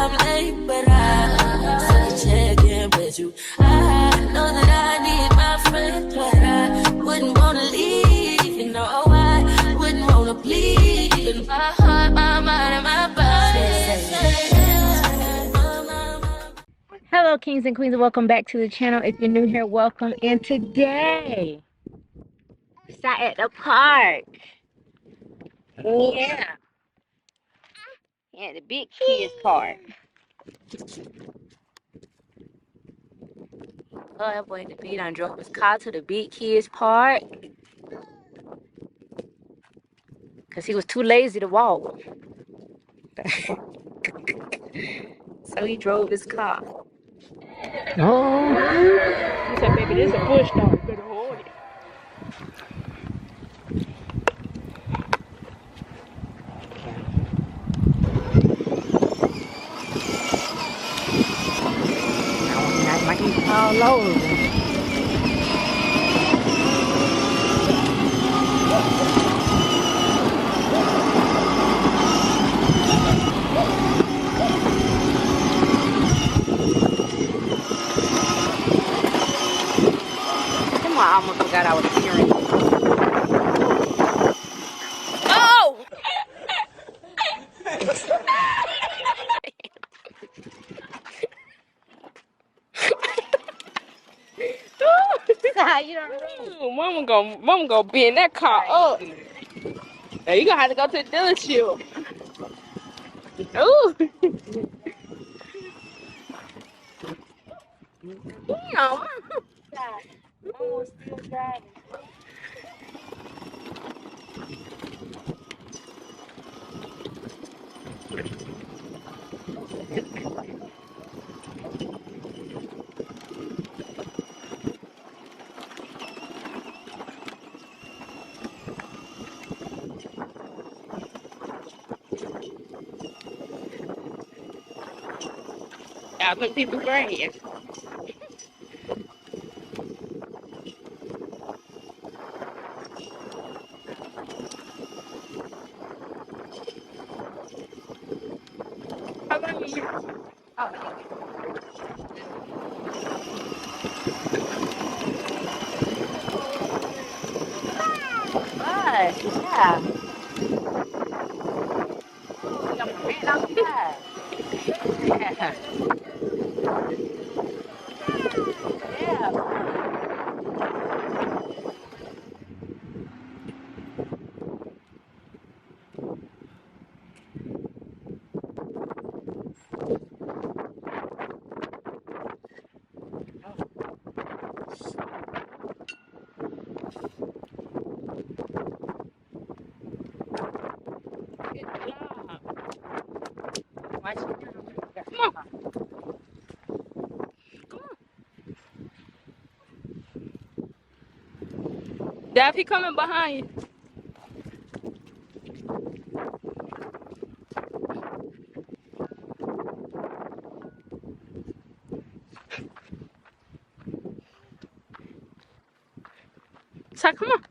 I'm late, but I still check in with you. I know that I need my friend, but I wouldn't wanna leave. You know I wouldn't wanna bleed. In my heart, my mind, and my body. Hello, kings and queens, and welcome back to the channel. If you're new here, welcome. And today, sat at the park. Yeah, the big kids park. Oh, that boy, the beat done drove his car to the big kids park because he was too lazy to walk. So he drove his car. Oh, he said, baby, this is a push start. You better hold it. I might need to fall over. Come on, I almost forgot I was steering. Oh! You don't know. Mama gonna bend that car up. Now you gonna have to go to the dealership. Ooh. Damn. Mama was still driving. Out them people great. How long you? Oh, bus. Yeah. You ran outside. Yeah. Yeah. Good job. Watch it. Come on. Come on. Dad, he coming behind you. So come on.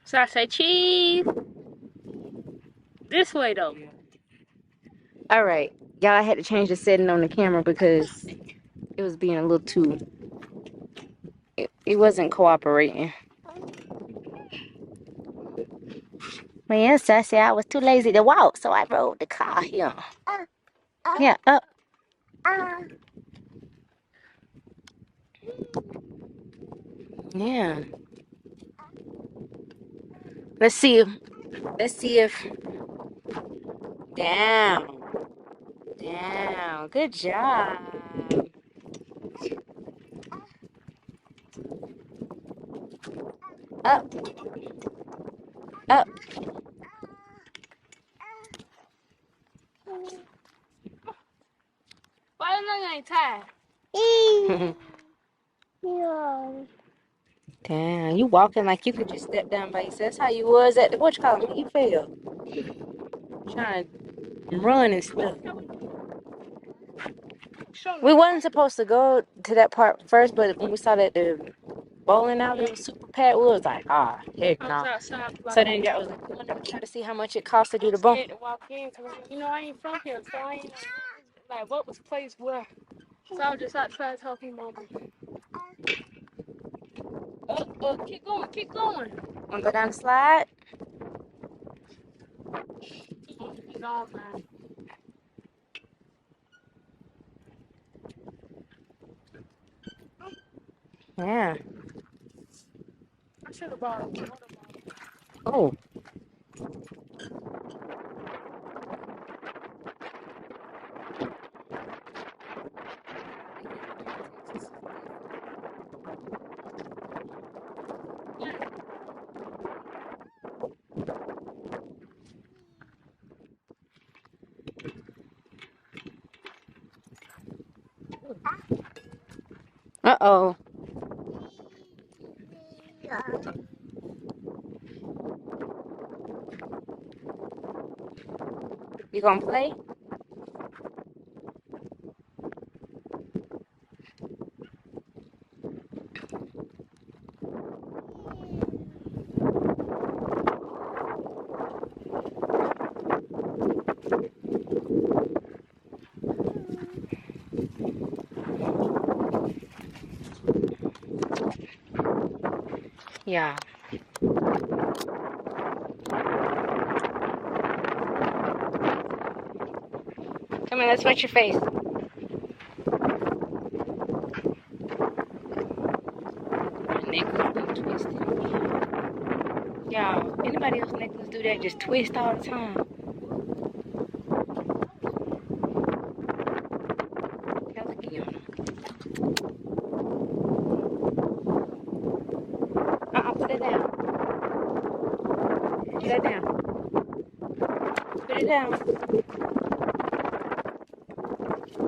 So I say cheese. This way though. All right, y'all. I had to change the setting on the camera because it was being a little too. It wasn't cooperating. Man, Sassy, I was too lazy to walk, so I rode the car here. Yeah, up. Yeah. Let's see if. Down. Down. Good job. Up. Up. Why am I ain't tired? Yeah. Damn, you walking like you could just step down by yourself. That's how you was at the what you call it when you fell. Trying to run and stuff. We wasn't supposed to go to that part first, but when we saw that the bowling alley was super packed, we was like, heck no. So then y'all was like, we wanted to try to see how much it cost to do the bowl. To walk in, cause I ain't from here, so I ain't know like what was placed where. So I was just outside talking mama. Keep going, keep going. Wanna go down the slide? No, man. Yeah. I should have bought a water bottle. Oh. Uh-oh. You gonna play? Yeah. Come on, let's wet your face. My neck was twisted. Y'all, anybody else necklace do that? Just twist all the time. How's it going? Put it down. Put it down. Put it down.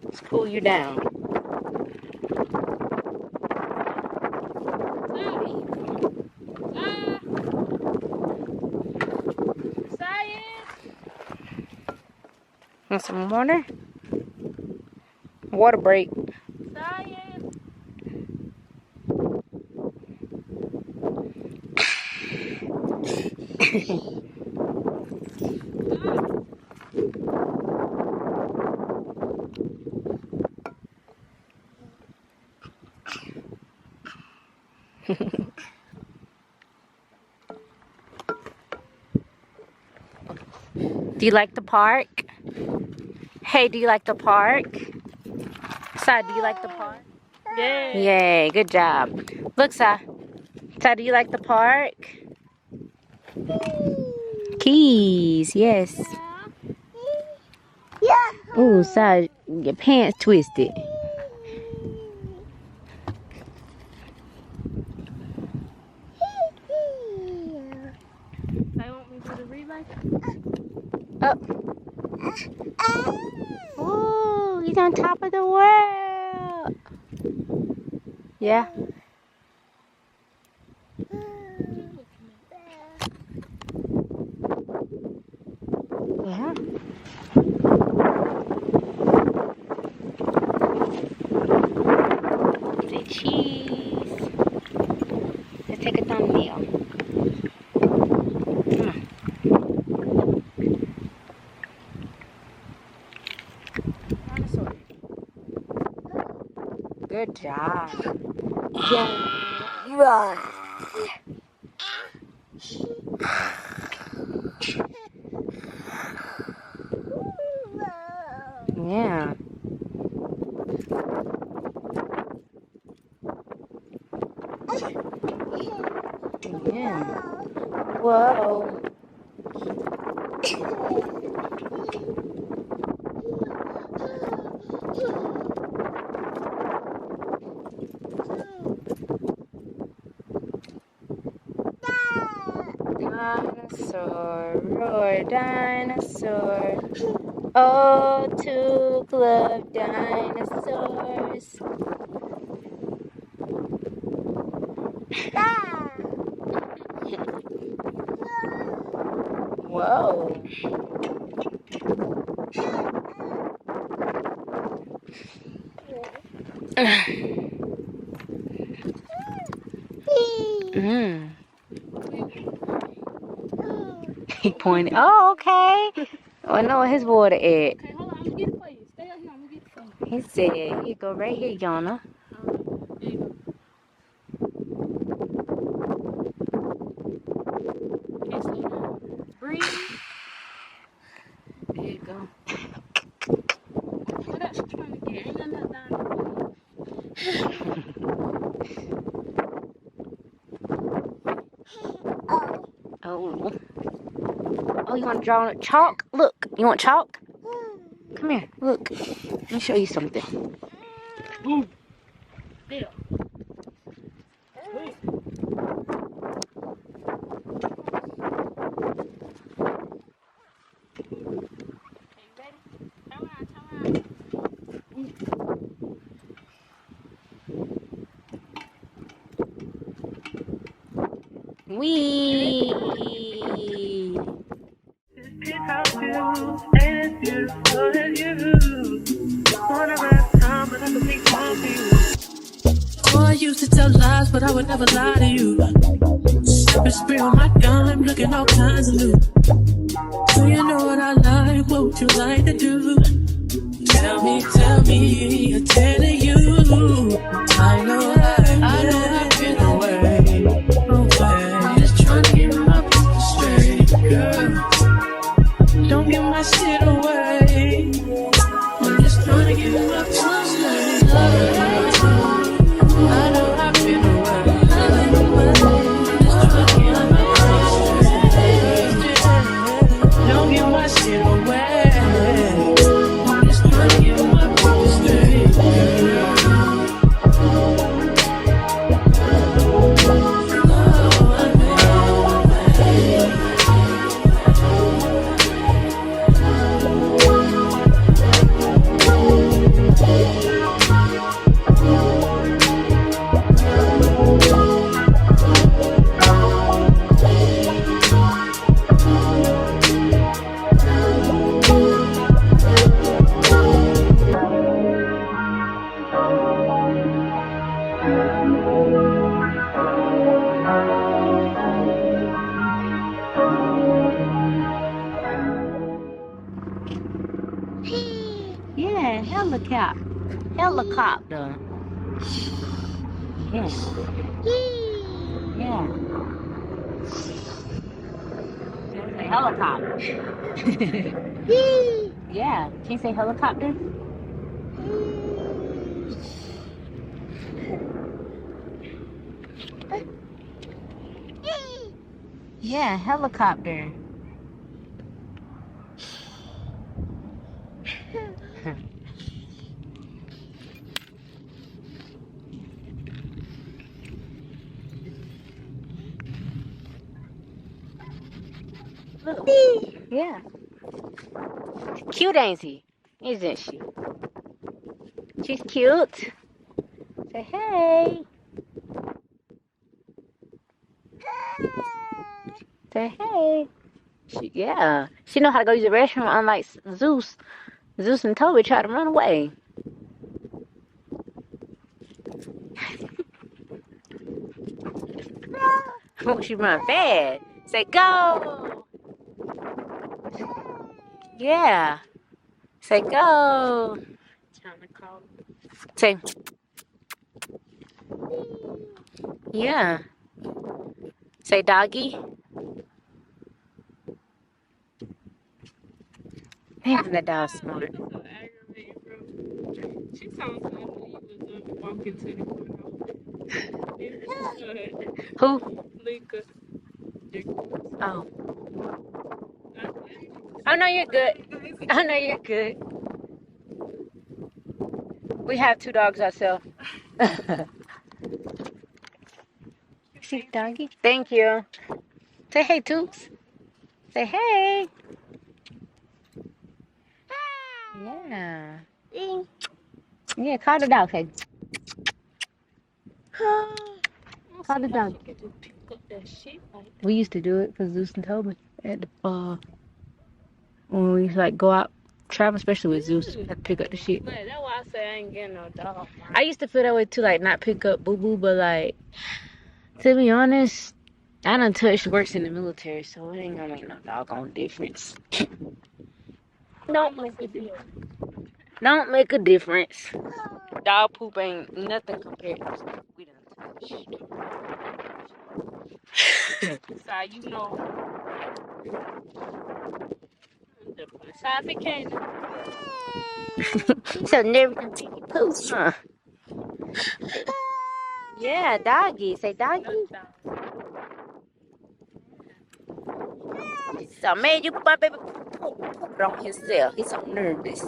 Let's cool you down. Want some water? Water break. Do you like the park? Hey, do you like the park? Sai, do you like the park? Yeah. Yay, good job. Look, Sai. Sai, do you like the park? Keys, yes. Ooh, Sai, your pants twisted. They want me to do the relay? Up. Ooh, he's on top of the world. Yeah. Yeah. Say cheese. Let's take a thumbnail. Come on. Dinosaur. Good job. Yeah. Yeah. Yeah. Whoa. Dinosaur, roar, dinosaur. Oh, to love dinosaurs. Whoa. Mm. He pointed. Oh, okay. Oh, I know what his water at. Okay, hold on. I'm gonna get it for you. Stay up here. I'm gonna get it for you. He said, here you go right here, Yana. There you go. Okay, slow down. Breathe. There you go. What else you trying to get? Ain't nothing else down there. Oh. Oh, you want to draw on chalk? Look. You want chalk? Come here. Look. Let me show you something. Boom. There. Sweet. Okay, you ready? Turn around, turn around. Wee. How cute and beautiful as you. Wanna ride time, but I can make time for you. Boy, I used to tell lies, but I would never lie to you. Step and spray on my dime, looking all kinds of new. Do you know what I like? What would you like to do? Tell me, I'm telling you. I know I've been away. I'm just trying to get my people straight, girl. Don't give my shit away. I'm just trying to get my people straight. I know I've been away. Don't give my shit away. I'm just trying to get my people straight. Yeah, helicopter. Yeah. Yeah. It's a helicopter. Yeah. Can you say helicopter? Yeah, helicopter. Look. Yeah. Cute, ain't she? Isn't she? She's cute. Say hey. Say hey. Yeah. She know how to go use the restroom, unlike Zeus. Zeus and Toby tried to run away. She run fast. Say go. Yeah. Say go. Time to call. Say. Yeah. Say doggy. Man, that dog's smart. So aggravating, bro. She told me when you was walking to the corner. Who? Lika. Oh. Oh, no, you're good. Oh, no, you're good. We have 2 dogs ourselves. See, doggy? Thank you. Say hey, Toots. Say hey. Yeah. Yeah, call the dog. Say. How the dog? She could just pick up that shit like that. We used to do it for Zeus and Tobin at the when we like go out travel, especially with Zeus, have to pick up the shit. Man, that's why I say I ain't getting no dog. I used to feel that way too, like not pick up Boo Boo, but like to be honest, I done touched works in the military, so it ain't gonna make no doggone difference. Don't make a deal. Don't make a difference. Dog poop ain't nothing compared to stuff we done touched. So you know. So if it came to So never can take your poop, huh? Yeah, doggy. Say doggy. So man, you my baby poop on himself. He's so nervous.